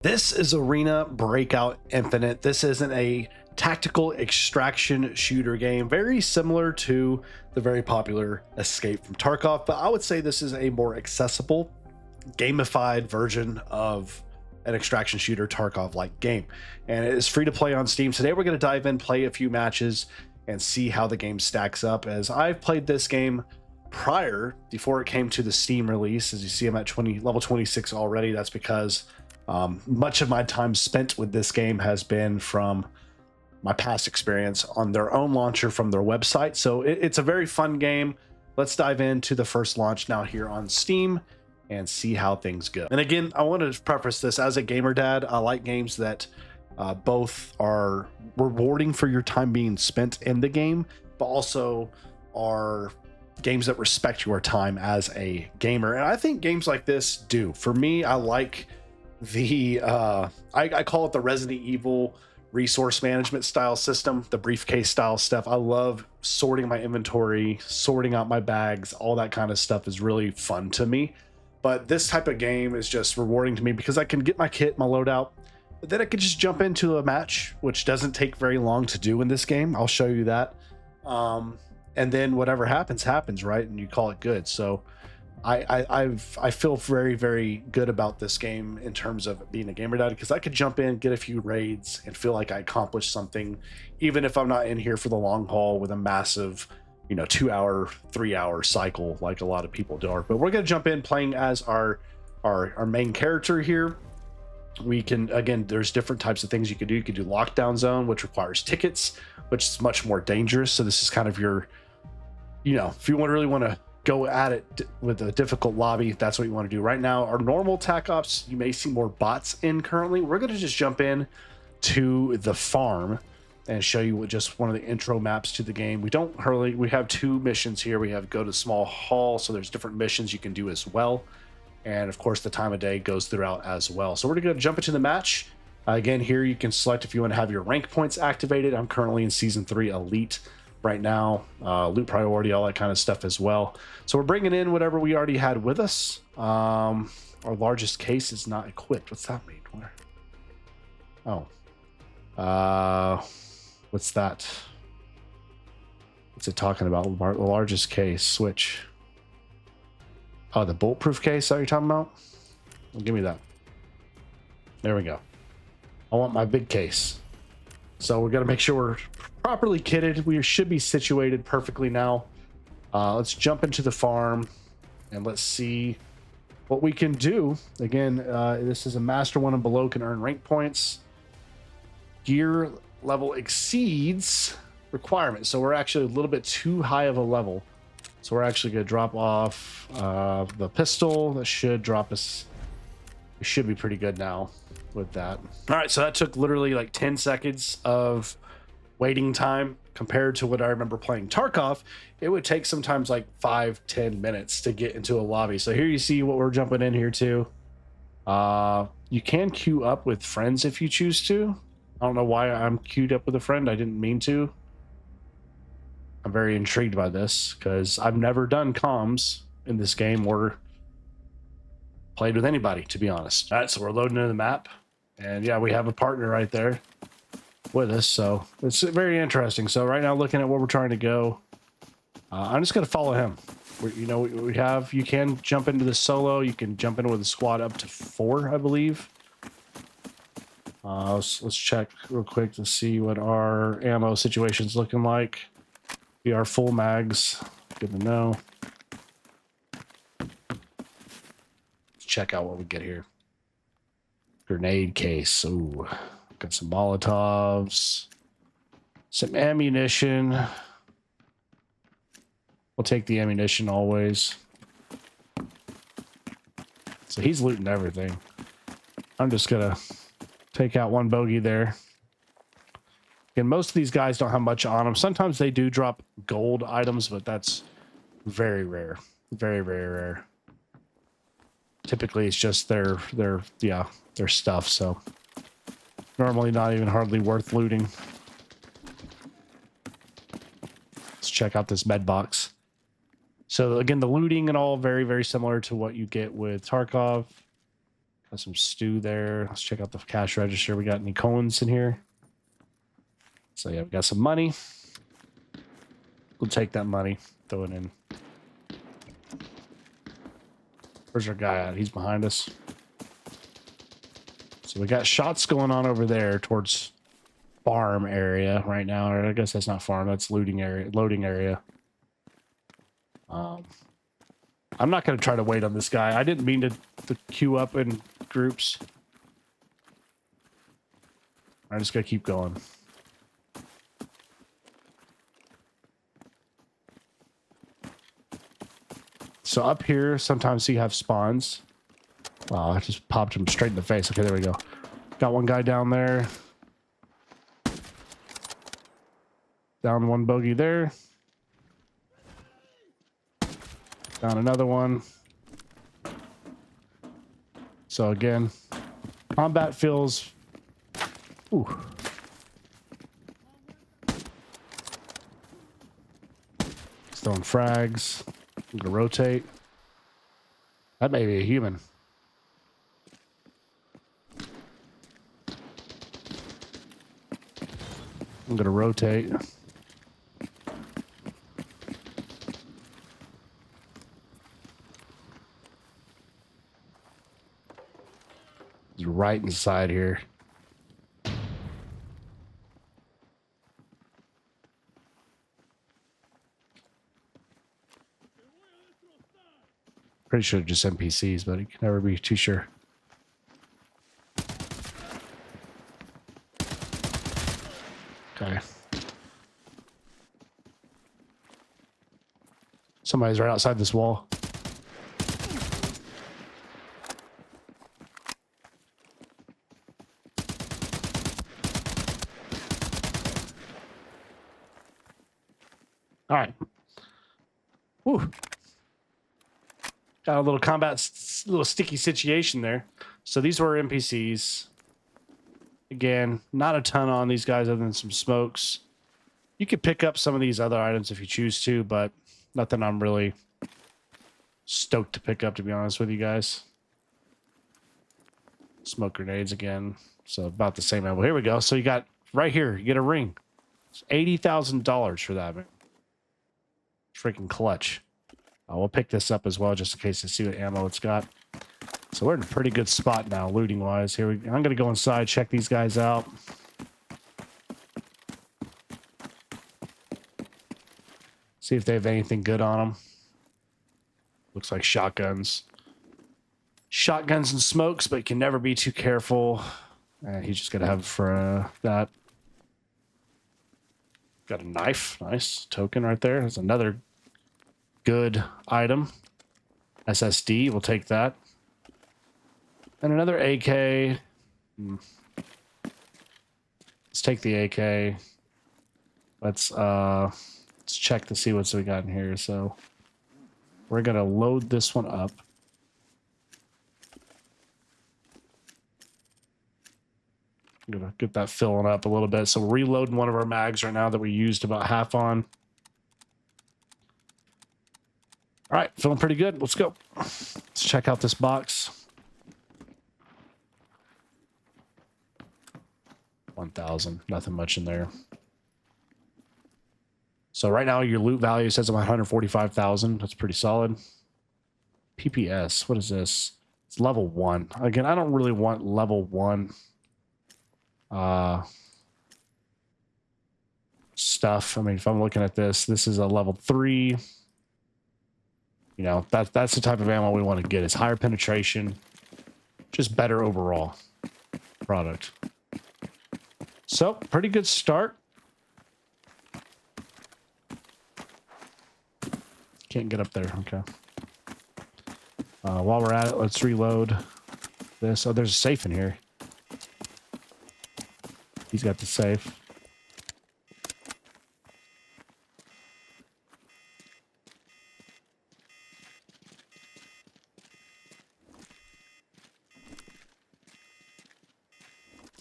This is Arena Breakout Infinite. This isn't a tactical extraction shooter game, very similar to the very popular Escape from Tarkov, but I would say this is a more accessible, gamified version of an extraction shooter Tarkov-like game. And it is free to play on Steam. Today we're going to dive in, play a few matches, and see how the game stacks up, as I've played this game prior, before it came to the Steam release. As you see, I'm at level 26 already. That's because much of my time spent with this game has been from my past experience on their own launcher from their website. So it's a very fun game. Let's dive into the first launch now here on Steam and see how things go. And again, I want to preface this as a gamer dad. I like games that both are rewarding for your time being spent in the game, but also are games that respect your time as a gamer. And I think games like this do. For me, I like the I call it the Resident Evil resource management style system, the briefcase style stuff. I love sorting my inventory, sorting out my bags, all that kind of stuff is really fun to me. But this type of game is just rewarding to me because I can get my kit, my loadout, but then I can just jump into a match, which doesn't take very long to do in this game. I'll show you that. And then whatever happens, right? And you call it good. So I feel very, very good about this game in terms of being a gamer dad, because I could jump in, get a few raids, and feel like I accomplished something, even if I'm not in here for the long haul with a massive, 2-hour, 3-hour cycle like a lot of people do. But we're gonna jump in playing as our main character here. We can, again, there's different types of things you can do. You can do lockdown zone, which requires tickets, which is much more dangerous. So this is kind of your, if you really want to go at it with a difficult lobby, that's what you want to do. Right now, our normal TAC ops, you may see more bots in currently. We're going to just jump in to the farm and show you just one of the intro maps to the game. We have two missions here. We have go to small hall, so there's different missions you can do as well. And of course, the time of day goes throughout as well. So we're going to jump into the match. Again, here you can select if you want to have your rank points activated. I'm currently in Season 3 Elite right now, loot priority, all that kind of stuff as well. So we're bringing in whatever we already had with us. Our largest case is not equipped. What's that mean? What's that? What's it talking about? The largest case, switch. Oh, the bulletproof case that you're talking about? Well, give me that. There we go. I want my big case. So we're going to make sure we're properly kitted. We should be situated perfectly now. Let's jump into the farm and let's see what we can do. Again, this is a master 1 and below can earn rank points. Gear level exceeds requirements. So we're actually a little bit too high of a level. So we're actually going to drop off the pistol. That should drop us. We should be pretty good now with that. All right, so that took literally like 10 seconds of waiting time. Compared to what I remember playing Tarkov, it would take sometimes like 5-10 minutes to get into a lobby. So here you see what we're jumping in here to. You can queue up with friends if you choose to. I don't know why I'm queued up with a friend. I didn't mean to. I'm very intrigued by this because I've never done comms in this game or played with anybody, to be honest. All right, so we're loading into the map, and yeah, we have a partner right there with us, so it's very interesting. So right now, looking at where we're trying to go, I'm just going to follow him. You can jump into the solo. You can jump in with a squad up to 4, I believe. Let's check real quick to see what our ammo situation's looking like. We are full mags. Good to know. Let's check out what we get here. Grenade case. Ooh, got some Molotovs, some ammunition. We'll take the ammunition always. So he's looting everything. I'm just gonna take out one bogey there. And most of these guys don't have much on them. Sometimes they do drop gold items, but that's very rare. Very, very rare. Typically, it's just their stuff. So normally not even hardly worth looting. Let's check out this med box. So again, the looting and all very, very similar to what you get with Tarkov. Got some stew there. Let's check out the cash register. We got any coins in here? So yeah, we got some money. We'll take that money, throw it in. Where's our guy at? He's behind us. So we got shots going on over there towards farm area right now. Or I guess that's not farm, that's loading area. I'm not going to try to wait on this guy. I didn't mean to queue up in groups. I'm just going to keep going. So up here, sometimes you have spawns. Wow, I just popped him straight in the face. Okay, there we go. Got one guy down there. Down one bogey there. Down another one. So again, combat feels... Ooh. Throwing frags. I'm gonna rotate. That may be a human. I'm gonna rotate. He's right inside here. Pretty sure just NPCs, but you can never be too sure. Okay. Somebody's right outside this wall. All right. Woo. Got a little little sticky situation there. So these were NPCs. Again, not a ton on these guys other than some smokes. You could pick up some of these other items if you choose to, but nothing I'm really stoked to pick up, to be honest with you guys. Smoke grenades again. So about the same ammo. Here we go. So you got right here, you get a ring. It's $80,000 for that, man. Freaking clutch. We'll pick this up as well, just in case to see what ammo it's got. So we're in a pretty good spot now, looting wise. I'm going to go inside, check these guys out. See if they have anything good on them. Looks like shotguns. Shotguns and smokes, but you can never be too careful. He's just going to have for that. Got a knife. Nice. Token right there. There's another good item. SSD, we'll take that. And another AK. Let's take the AK. Let's check to see what's we got in here. So we're gonna load this one up. I'm gonna get that filling up a little bit. So we're reloading one of our mags right now that we used about half on. All right, feeling pretty good. Let's go. Let's check out this box. 1,000, nothing much in there. So right now your loot value says about 145,000. That's pretty solid. PPS, what is this? It's level 1. Again, I don't really want level 1 stuff. I mean, if I'm looking at this is a level 3. You know, that's the type of ammo we want to get. It's higher penetration, just better overall product. So, pretty good start. Can't get up there. Okay. While we're at it, let's reload this. Oh, there's a safe in here. He's got the safe.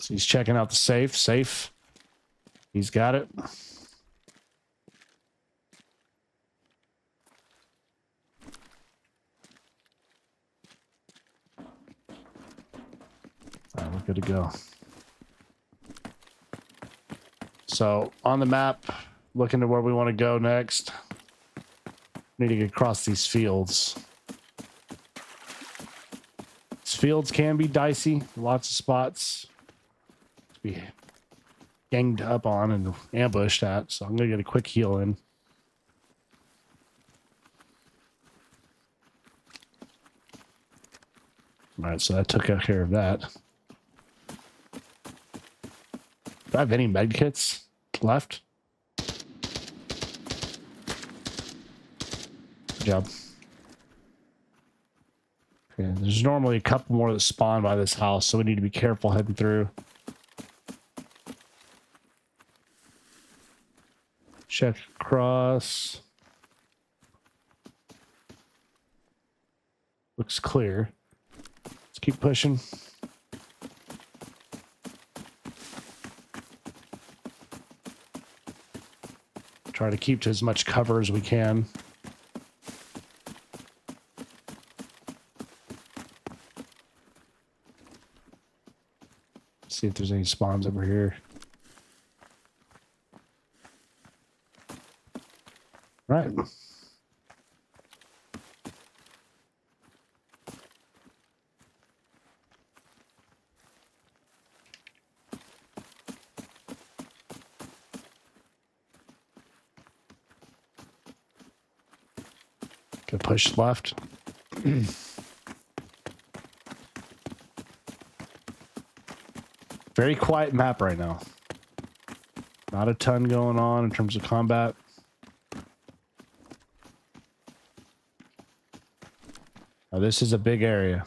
So he's checking out the safe. Safe. He's got it. to go. So on the map, looking to where we want to go next. Need to get across these fields. These fields can be dicey. Lots of spots to be ganged up on and ambushed at. So I'm going to get a quick heal in. All right, so that took care of that. Do I have any med kits left? Good job. Okay, there's normally a couple more that spawn by this house, so we need to be careful heading through. Check across. Looks clear. Let's keep pushing. Try to keep to as much cover as we can. See if there's any spawns over here. Right. Gonna push left. Very quiet map right now. Not a ton going on in terms of combat. Now this is a big area.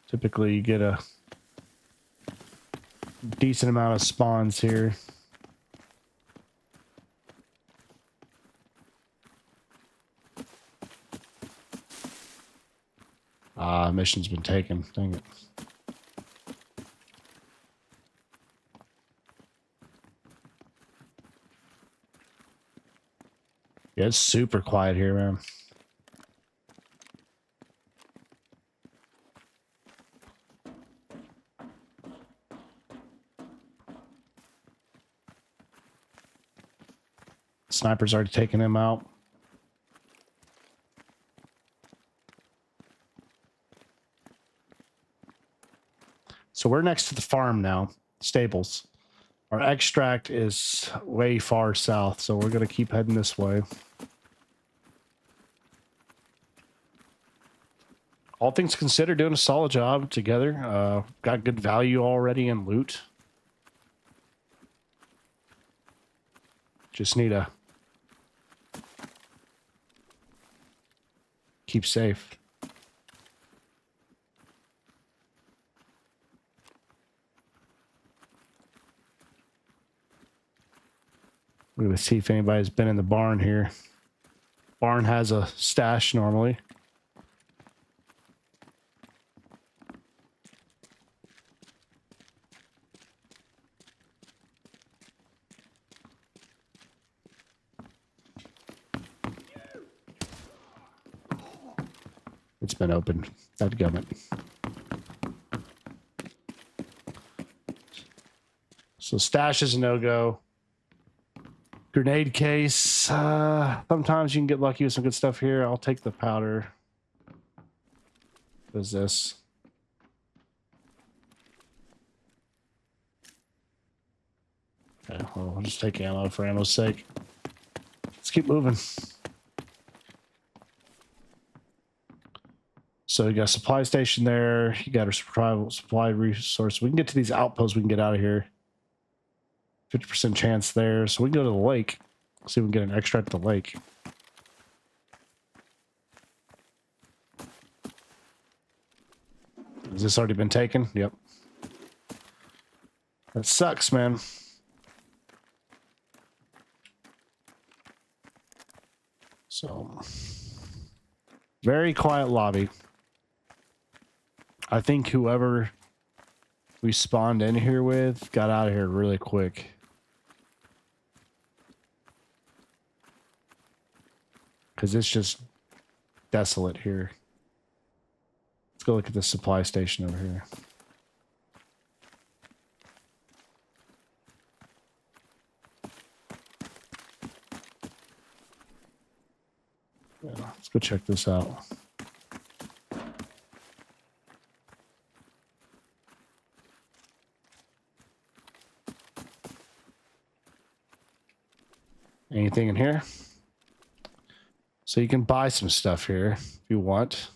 Typically you get a decent amount of spawns here. Mission's been taken. Dang it. Yeah, it's super quiet here, man. Sniper's already taken him out. So we're next to the farm now, stables. Our extract is way far south, so we're going to keep heading this way. All things considered, doing a solid job together. Got good value already in loot. Just need to keep safe. We're going to see if anybody's been in the barn here. Barn has a stash normally. It's been opened. Dadgummit. So stash is a no-go. Grenade case. Sometimes you can get lucky with some good stuff here. I'll take the powder. What is this? Okay, well, I'll just take ammo for ammo's sake. Let's keep moving. So you got a supply station there. You got a supply resource. We can get to these outposts. We can get out of here. 50% chance there. So we can go to the lake. See if we can get an extract at the lake. Has this already been taken? Yep. That sucks, man. So, very quiet lobby. I think whoever we spawned in here with got out of here really quick. Because it's just desolate here. Let's go look at the supply station over here. Yeah, let's go check this out. Anything in here? So you can buy some stuff here if you want.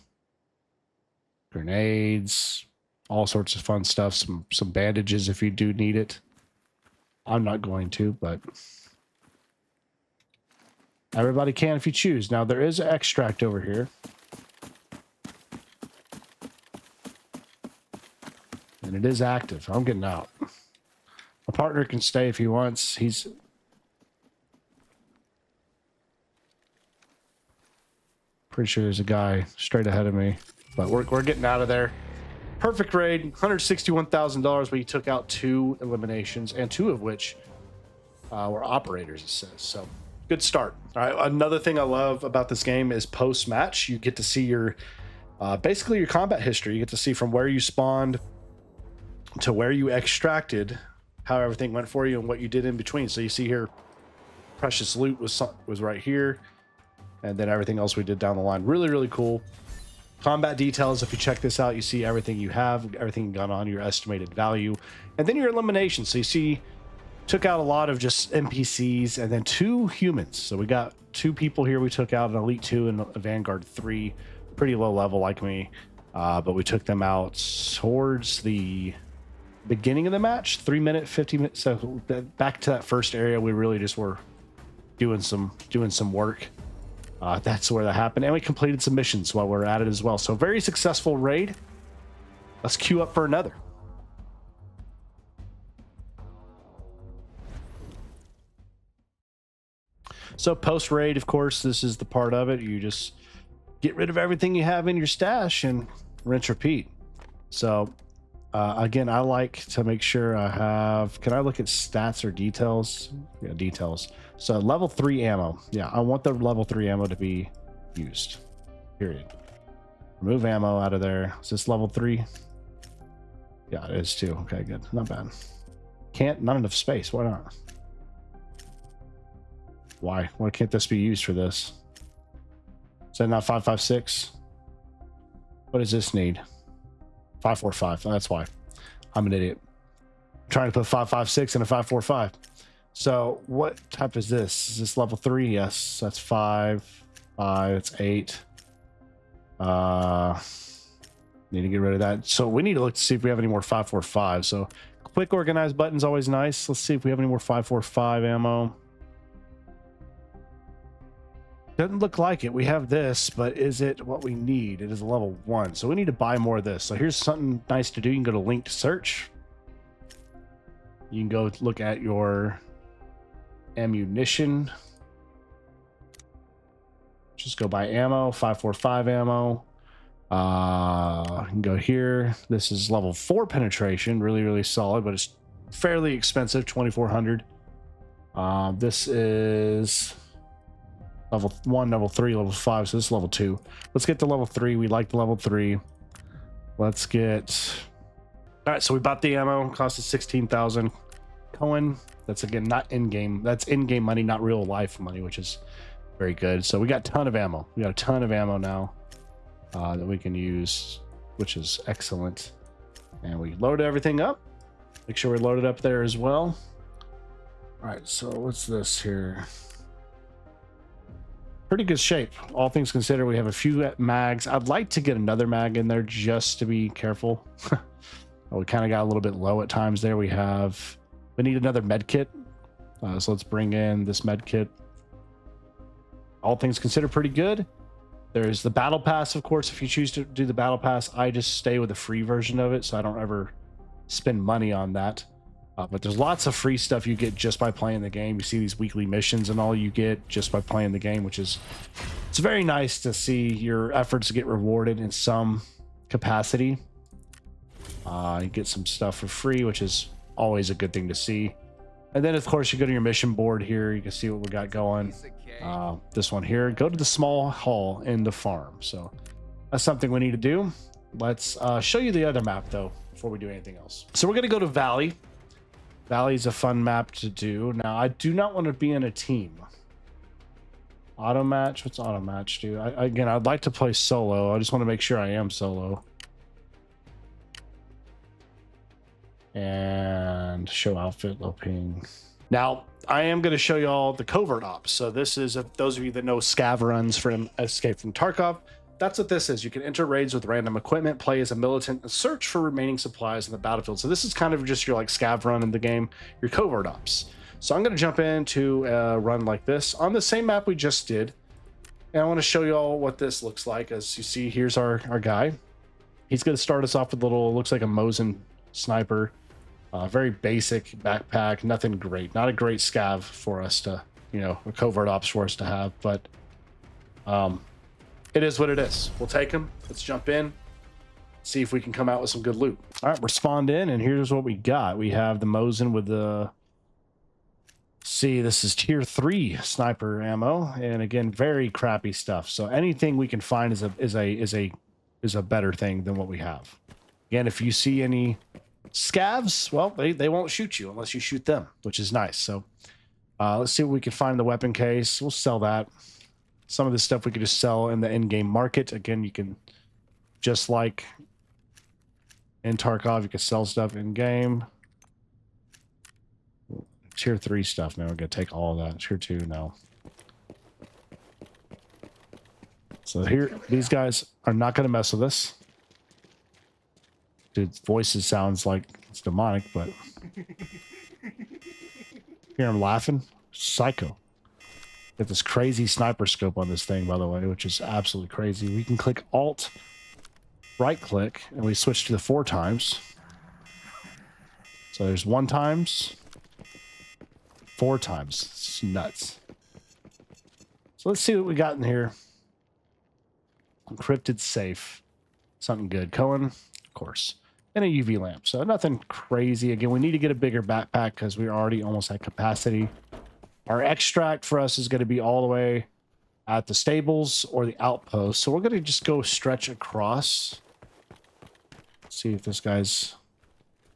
Grenades, all sorts of fun stuff. Some bandages if you do need it. I'm not going to, but everybody can if you choose. Now there is an extract over here. And it is active. I'm getting out. My partner can stay if he wants. He's... Pretty sure there's a guy straight ahead of me. But we're getting out of there. Perfect raid. $161,000. We took out 2 eliminations. And 2 of which were operators, it says. So, good start. All right. Another thing I love about this game is post-match. You get to see your... basically your combat history. You get to see from where you spawned to where you extracted, how everything went for you and what you did in between. So you see here, precious loot was right here, and then everything else we did down the line. Really, really cool. Combat details, if you check this out, you see everything you have, everything you got on, your estimated value, and then your elimination. So you see, took out a lot of just NPCs and then 2 humans. So we got 2 people here we took out, an Elite 2 and a Vanguard 3, pretty low level like me, but we took them out towards the beginning of the match, 3 minute, 50 minutes. So back to that first area, we really just were doing some work. That's where that happened, and we completed some missions while we're at it as well. So very successful raid. Let's queue up for another. So post raid, of course, this is the part of it. You just get rid of everything you have in your stash and rinse repeat. So again, I like to make sure I have... Can I look at stats or details? Yeah, details. So level 3 ammo. Yeah, I want the level 3 ammo to be used. Period. Remove ammo out of there. Is this level 3? Yeah, it is too. Okay, good. Not bad. Not enough space. Why not? Why? Why can't this be used for this? Is that not 5.56? What does this need? 5.45. Oh, that's why. I'm an idiot. I'm trying to put 5.56 in a 5.45. So what type is this? Is this level 3? Yes, that's 5. 5. It's 8. Need to get rid of that. So we need to look to see if we have any more 5.45. So quick organized button's always nice. Let's see if we have any more 5.45 ammo. Doesn't look like it. We have this, but is it what we need? It is a level 1, so we need to buy more of this. So here's something nice to do. You can go to linked search. You can go look at your ammunition. Just go buy ammo, 5.45 ammo. You can go here. This is level 4 penetration, really, really solid, but it's fairly expensive, 2,400. This is level 1, level 3, level 5, so this is level 2. Let's get to level 3. We like the level 3. Let's get... All right, so we bought the ammo. Cost us 16,000 Coin. That's again not in-game. That's in-game money, not real life money, which is very good. So we got a ton of ammo. We got a ton of ammo now that we can use, which is excellent. And we load everything up. Make sure we load it up there as well. All right, so what's this here? Pretty good shape, all things considered. We have a few mags. I'd like to get another mag in there just to be careful. We kind of got a little bit low at times there. We need another med kit. So let's bring in this med kit. All things considered, pretty good. There's the battle pass, of course. If you choose to do the battle pass, I just stay with the free version of it, so I don't ever spend money on that. But there's lots of free stuff you get just by playing the game. You see these weekly missions and all you get just by playing the game, which is, it's very nice to see your efforts get rewarded in some capacity. You get some stuff for free, which is always a good thing to see. And then, of course, you go to your mission board here. You can see what we got going. This one here, go to the small hall in the farm. So that's something we need to do. Let's show you the other map though before we do anything else. So we're gonna go to Valley. Valley is a fun map to do. Now I do not want to be in a team. Auto match. What's auto match do? Again, I'd like to play solo. I just want to make sure I am solo. And show outfit, low ping. Now I am going to show you all the covert ops. So this is those of you that know scav runs from Escape from Tarkov. That's what this is. You can enter raids with random equipment, play as a militant, and search for remaining supplies in the battlefield. So this is kind of just your like scav run in the game, your covert ops. So I'm going to jump into a run like this on the same map we just did. And I want to show you all what this looks like. As you see, here's our guy. He's going to start us off with a little, looks like a Mosin sniper. Very basic backpack, nothing great. Not a great scav for us to, you know, a covert ops for us to have, but it is what it is. We'll take him. Let's jump in, see if we can come out with some good loot. All right, we're spawned in, and here's what we got. We have the Mosin with the, see, this is tier 3 sniper ammo, and again, very crappy stuff. So anything we can find is a better thing than what we have. Again, if you see any scavs, well, they won't shoot you unless you shoot them, which is nice. So let's see what we can find in the weapon case. We'll sell that. Some of this stuff we could just sell in the in-game market. Again, you can, just like in Tarkov, you can sell stuff in-game. Tier 3 stuff, man. We're gonna take all of that. Tier 2, no. So here, these guys are not gonna mess with us. Dude's voices sounds like it's demonic, but hear him laughing. Psycho. Got this crazy sniper scope on this thing, by the way, which is absolutely crazy. We can click Alt, right click, and we switch to the 4 times. So there's 1 times, 4 times. It's nuts. So let's see what we got in here. Encrypted safe. Something good. Cohen, of course. And a UV lamp. So nothing crazy. Again, we need to get a bigger backpack because we're already almost at capacity. Our extract for us is going to be all the way at the stables or the outpost. So we're going to just go stretch across. See if this guy's...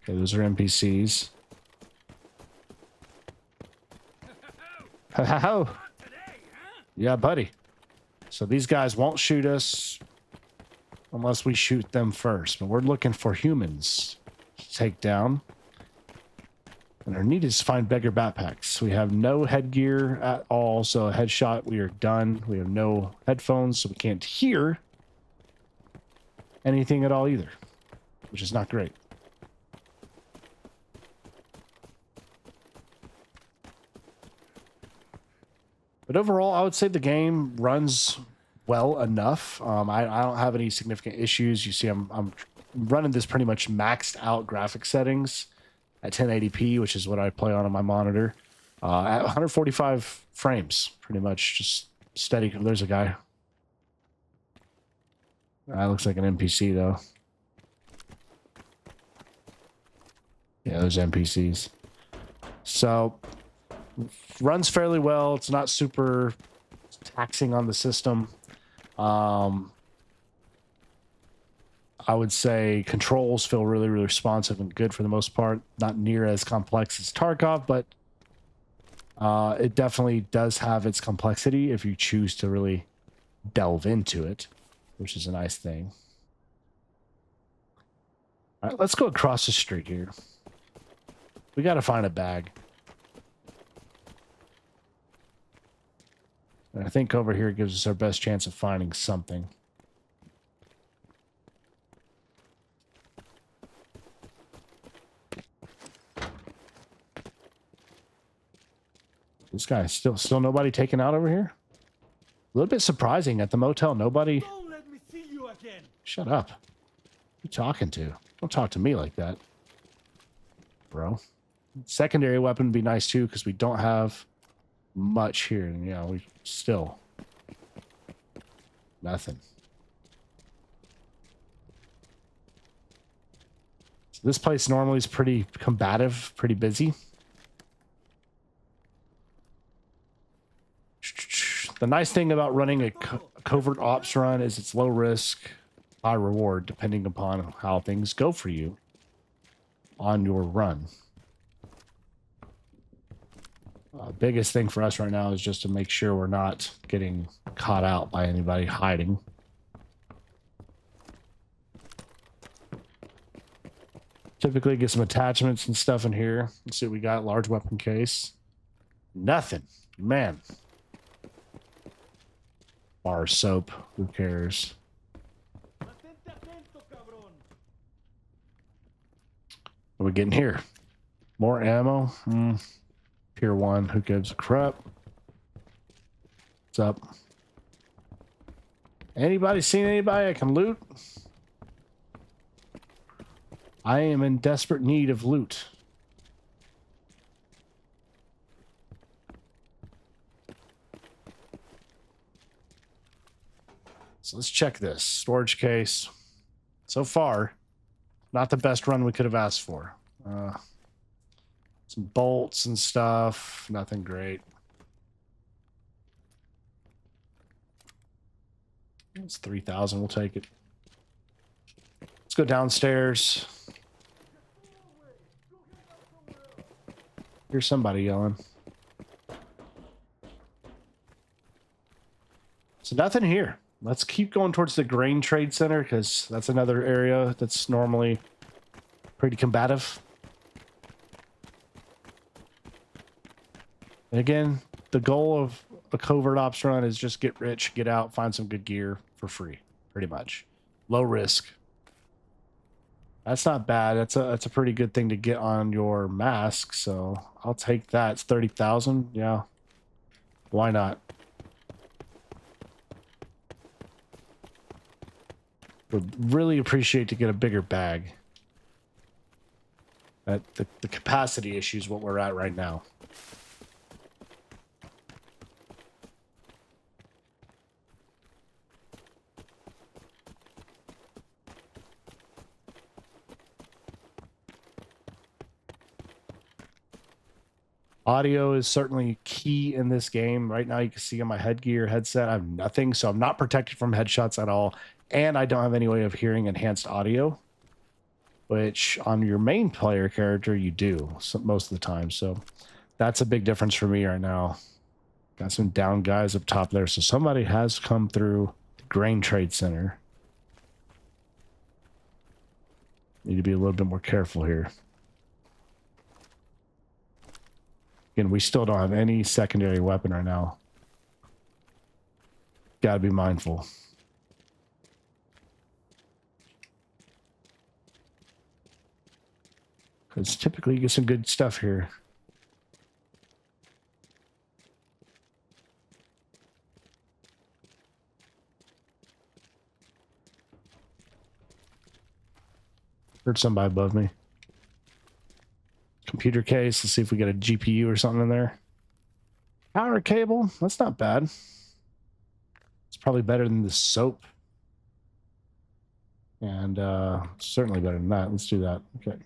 Okay, those are NPCs. Ho! Yeah, buddy. So these guys won't shoot us unless we shoot them first. But we're looking for humans to take down. And our need is to find beggar backpacks. We have no headgear at all, so a headshot, we are done. We have no headphones, so we can't hear anything at all either, which is not great. But overall, I would say the game runs well enough. I don't have any significant issues. You see, I'm running this pretty much maxed out graphic settings at 1080p, which is what I play on my monitor, at 145 frames, pretty much just steady. There's a guy. That looks like an NPC though. Yeah, those NPCs. So runs fairly well. It's not super taxing on the system. I would say controls feel really, really responsive and good for the most part. Not near as complex as Tarkov, but it definitely does have its complexity if you choose to really delve into it, which is a nice thing. All right, let's go across the street here. We got to find a bag. And I think over here gives us our best chance of finding something. This guy still nobody taken out over here. A little bit surprising at the motel. Nobody. Don't let me see you again. Shut up. Who you talking to? Don't talk to me like that, bro. Secondary weapon would be nice too, because we don't have much here. And yeah, we still nothing. So this place normally is pretty combative, pretty busy. The nice thing about running a covert ops run is it's low risk. high reward depending upon how things go for you on your run. Biggest thing for us right now is just to make sure we're not getting caught out by anybody hiding. Typically get some attachments and stuff in here. Let's see what we got. Large weapon case. Nothing. Man. Bar of soap. Who cares? What are we getting here? More ammo? Tier 1. Who gives a crap? What's up? Anybody seen anybody I can loot? I am in desperate need of loot. So let's check this. Storage case. So far, not the best run we could have asked for. Some bolts and stuff. Nothing great. It's 3,000. We'll take it. Let's go downstairs. Here's somebody yelling. So nothing here. Let's keep going towards the grain trade center because that's another area that's normally pretty combative. And again, the goal of a covert ops run is just get rich, get out, find some good gear for free, pretty much. Low risk. That's not bad. That's a pretty good thing to get on your mask, so I'll take that. It's 30,000. Yeah. Why not? Would really appreciate to get a bigger bag. The capacity issue is what we're at right now. Audio is certainly key in this game. Right now, you can see on my headgear headset, I have nothing, so I'm not protected from headshots at all. And I don't have any way of hearing enhanced audio, which on your main player character, you do most of the time. So that's a big difference for me right now. Got some down guys up top there. So somebody has come through the Grain Trade Center. Need to be a little bit more careful here. Again, we still don't have any secondary weapon right now. Got to be mindful. Because typically you get some good stuff here. Heard somebody above me. Computer case. Let's see if we get a GPU or something in there. Power cable. That's not bad. It's probably better than the soap. And certainly better than that. Let's do that. Okay.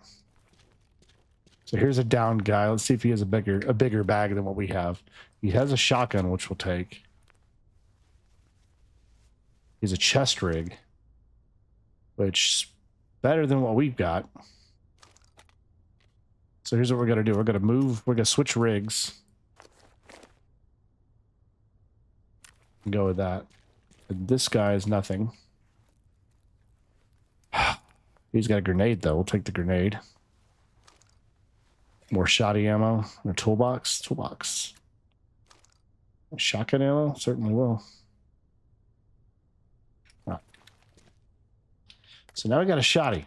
So here's a down guy. Let's see if he has a bigger bag than what we have. He has a shotgun, which we'll take. He's a chest rig, which is better than what we've got. So here's what we're going to do. We're going to move. We're going to switch rigs. And go with that. And this guy is nothing. He's got a grenade, though. We'll take the grenade. More shoddy ammo in a toolbox. Toolbox. Shotgun ammo? Certainly will. All right. So now we got a shoddy.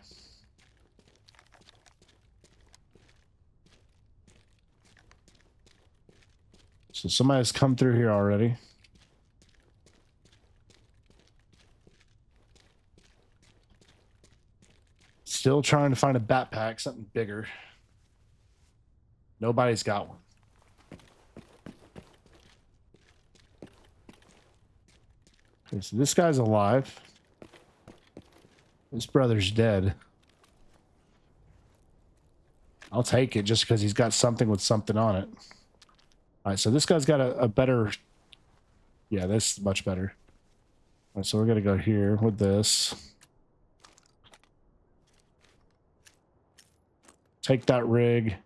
So somebody's come through here already. Still trying to find a backpack, something bigger. Nobody's got one. Okay, so this guy's alive. This brother's dead. I'll take it just because he's got something with something on it. All right, so this guy's got a better... Yeah, this is much better. All right, so we're going to go here with this. Take that rig.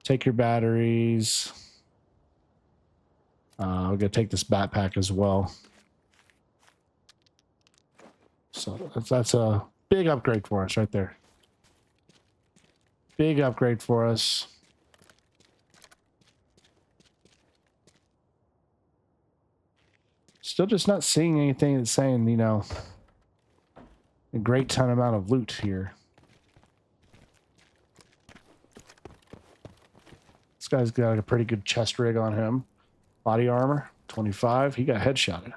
Take your batteries. We're gonna take this backpack as well. So that's a big upgrade for us right there. Big upgrade for us. Still just not seeing anything that's saying, you know, a great ton amount of loot here. This guy's got a pretty good chest rig on him. Body armor, 25. He got headshotted.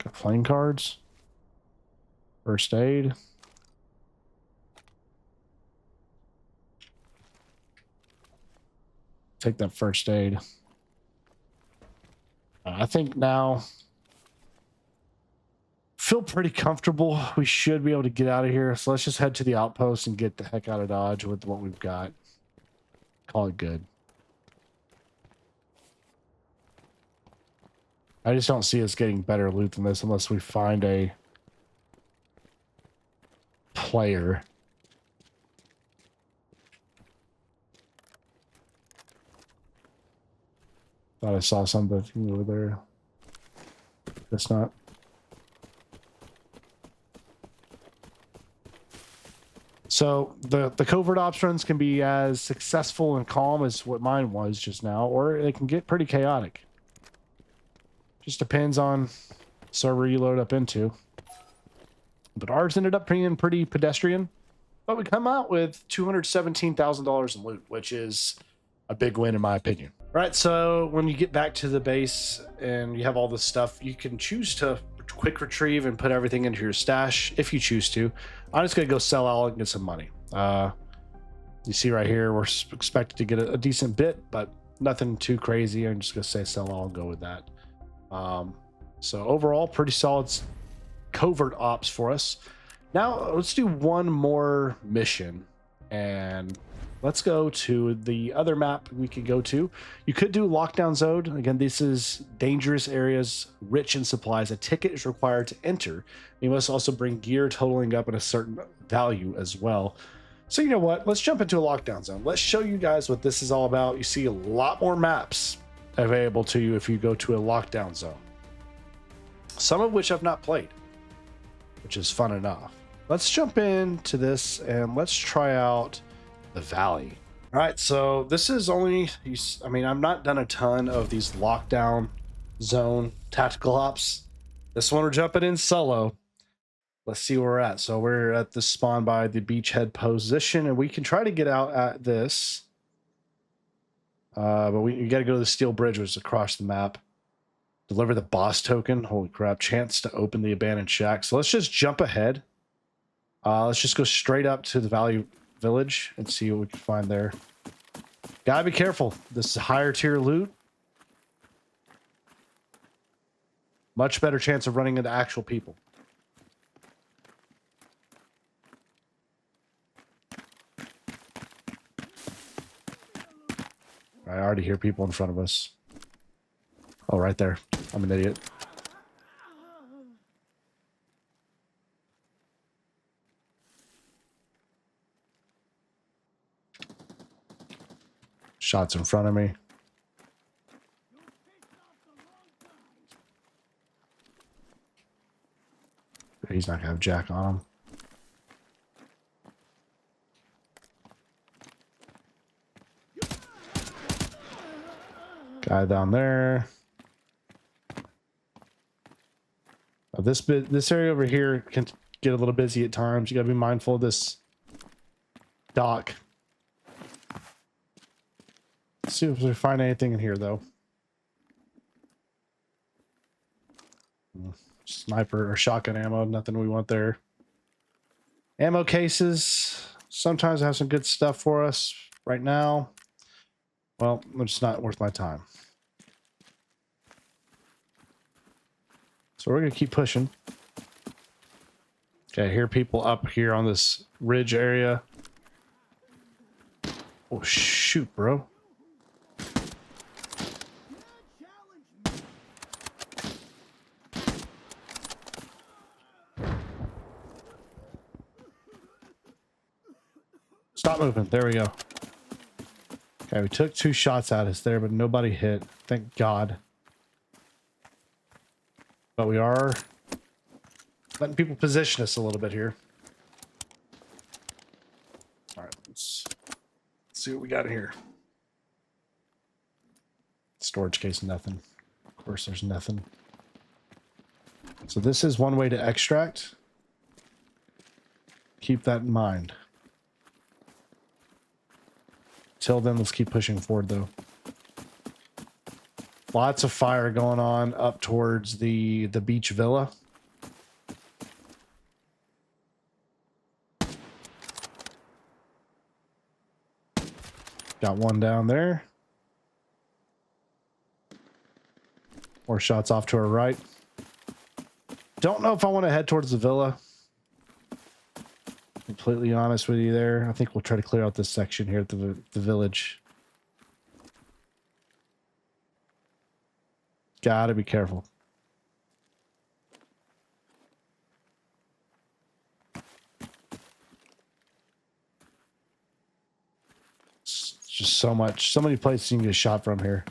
Got playing cards. First aid. Take that first aid. I think now feel pretty comfortable. We should be able to get out of here. So let's just head to the outpost and get the heck out of Dodge with what we've got. Call it good. I just don't see us getting better loot than this unless we find a player. Thought I saw something over there. Guess not. So the covert ops runs can be as successful and calm as what mine was just now, or they can get pretty chaotic. Just depends on server you load up into. But ours ended up being pretty pedestrian. But we come out with $217,000 in loot, which is a big win in my opinion. All right, so when you get back to the base and you have all this stuff, you can choose to quick retrieve and put everything into your stash if you choose to. I'm just gonna go sell out and get some money. You see right here, we're expected to get a decent bit, but nothing too crazy. I'm just gonna say sell all and go with that. So overall, pretty solid covert ops for us. Now let's do one more mission and let's go to the other map we could go to. You could do lockdown zone. Again, this is dangerous areas, rich in supplies. A ticket is required to enter. You must also bring gear totaling up at a certain value as well. So you know what? Let's jump into a lockdown zone. Let's show you guys what this is all about. You see a lot more maps available to you if you go to a lockdown zone. Some of which I've not played, which is fun enough. Let's jump into this and let's try out the Valley. All right, so this is only, I mean, I've not done a ton of these lockdown zone tactical ops. This one we're jumping in solo. Let's see where we're at. So we're at the spawn by the beachhead position, and we can try to get out at this. But you got to go to the steel bridge, which is across the map. Deliver the boss token. Holy crap. Chance to open the abandoned shack. So let's just jump ahead. Let's just go straight up to the Valley Village and see what we can find there. Gotta be careful. This is higher tier loot. Much better chance of running into actual people. I already hear people in front of us. Oh, right there. I'm an idiot. Shots in front of me. He's not gonna have Jack on him. Guy down there. This area over here can get a little busy at times. You gotta be mindful of this dock. Let's see if we find anything in here though. Sniper or shotgun ammo, nothing we want there. Ammo cases, sometimes have some good stuff for us. Right now, well, it's not worth my time. So we're gonna keep pushing. Okay, I hear people up here on this ridge area. Oh shoot, bro. Stop moving. There we go. Okay, we took 2 shots at us there, but nobody hit. Thank God. But we are letting people position us a little bit here. All right, let's see what we got here. Storage case, nothing. Of course, there's nothing. So this is one way to extract. Keep that in mind. Till then, let's keep pushing forward, though. Lots of fire going on up towards the beach villa. Got one down there. More shots off to our right. Don't know if I want to head towards the villa. Completely honest with you there. I think we'll try to clear out this section here at the village. Gotta be careful. It's just so many places you can get shot from here.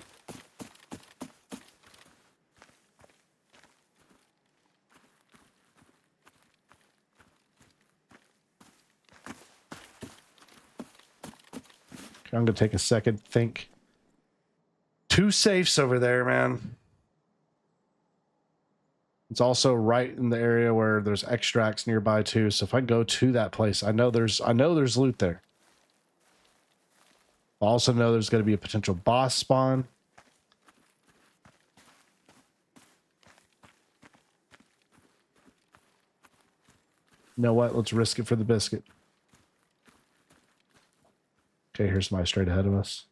I'm gonna take a second, think. 2 safes over there, man. It's also right in the area where there's extracts nearby too. So if I go to that place, I know there's loot there. I also know there's gonna be a potential boss spawn. You know what? Let's risk it for the biscuit. Okay, here's my straight ahead of us.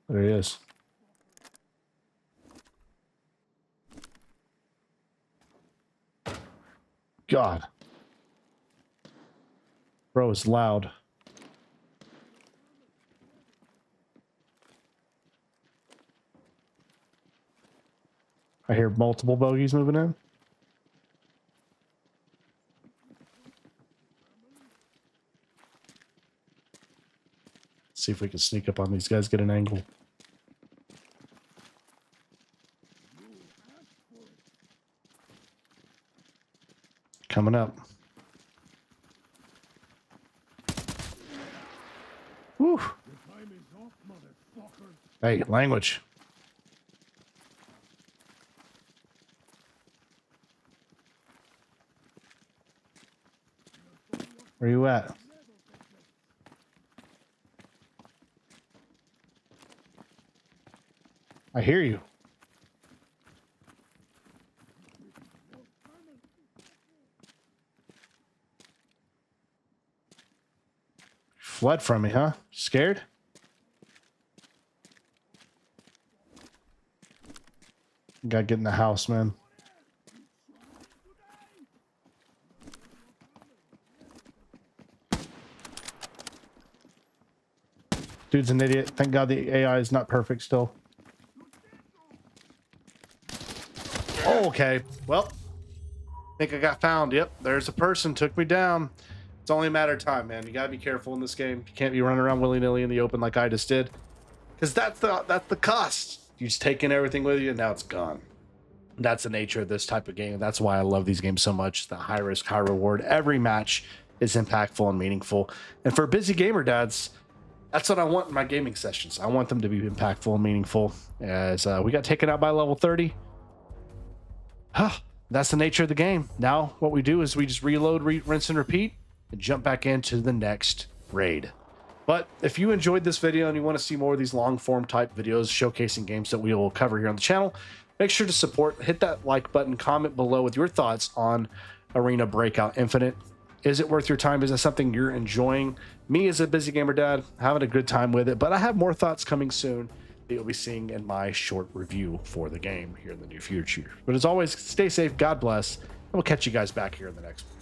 There he is. God. Bro is loud. I hear multiple bogeys moving in. See if we can sneak up on these guys, get an angle. Coming up. Woo. Hey, language. Where you at? I hear you. Fled from me, huh? Scared? Gotta get in the house, man. Dude's an idiot. Thank God the AI is not perfect still. Oh, okay. Well, I think I got found. Yep, there's a person. Took me down. It's only a matter of time, man. You gotta be careful in this game. You can't be running around willy-nilly in the open like I just did. Because that's the cost. You just take in everything with you and now it's gone. That's the nature of this type of game. That's why I love these games so much. The high risk, high reward. Every match is impactful and meaningful. And for busy gamer dads, that's what I want in my gaming sessions. I want them to be impactful and meaningful. As we got taken out by level 30. That's the nature of the game. Now what we do is we just reload, rinse and repeat, and jump back into the next raid. But if you enjoyed this video and you want to see more of these long form type videos showcasing games that we will cover here on the channel, make sure to support, hit that like button, comment below with your thoughts on Arena Breakout Infinite. Is it worth your time? Is it something you're enjoying? Me as a busy gamer dad, having a good time with it, but I have more thoughts coming soon that you'll be seeing in my short review for the game here in the near future. But as always, stay safe, God bless, and we'll catch you guys back here in the next one.